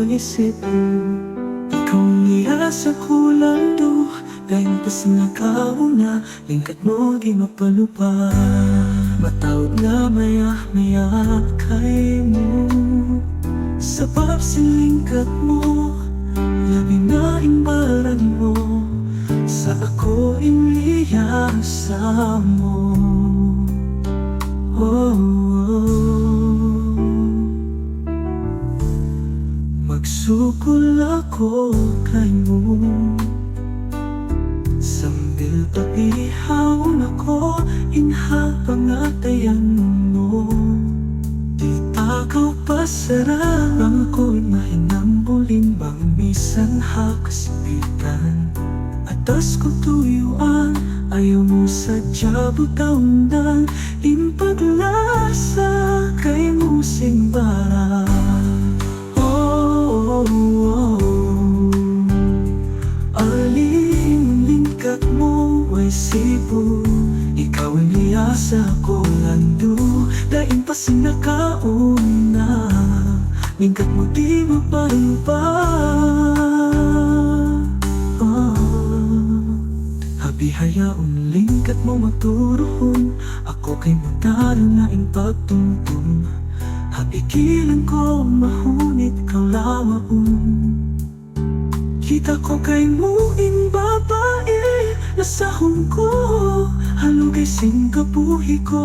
isip ikaw niya sa kulando dahil tas nga kauna lingkat mo di mapalupa matawag na maya kay mo sa pagsilingkat mo labi na imbaran mo sa ako iniyasa mo Magsukol ako kay mo sambil pag-ihawon ako inha pangatayan mo di takaw pasarang ko mahinambulin bang bisan ha kasipitan atas ko tuyuan ayaw mo sadya butaundan limpaglasa kay musing bara Lingkat mo ay sipo ikaw ay liyasa ko lando daing pa sinakauna lingkat mo di mapalupa hayaon lingkat mo magturohon ako kay magdaro na ing pagtungtong hapigilan ko mahunit kaulawaon kita ko kay mo ing babae nasahon ko halugay sing kabuhi ko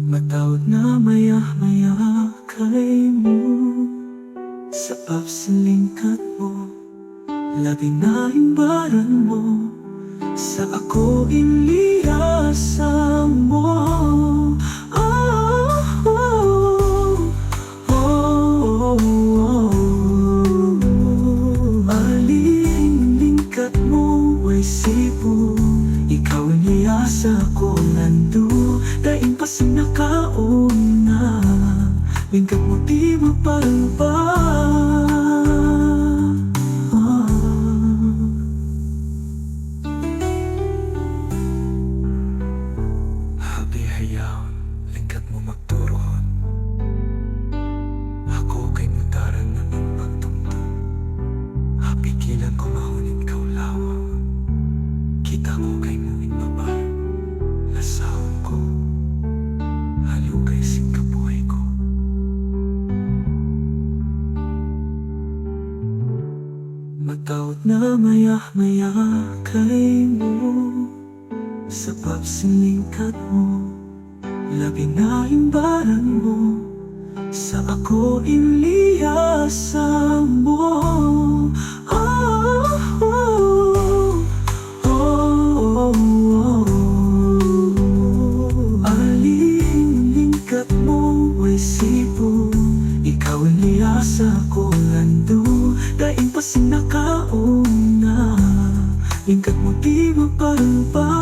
matawag na maya kay mo sa pagsilingkat mo labi na imbaran mo sa ako iniyasa mo Lingkat mo ay sipo ikaw iniyasa ko lando daing pa sinakauna lingkat mo di mapalupa lingkat mo magturoon ako kay mutaran na ng pagtungtong hapigilan ko mahunit kaulawa kita ko kay muing babal lasawon ko halugay sing kabuhay ko matawag na maya kay mo sa pagsilingkat mo labi na imbaran mo sa ako iniyasa mo Lingkat mo ay sipo ikaw iniyasa ko lando daing pa sinakauna lingkat mo di mapalupa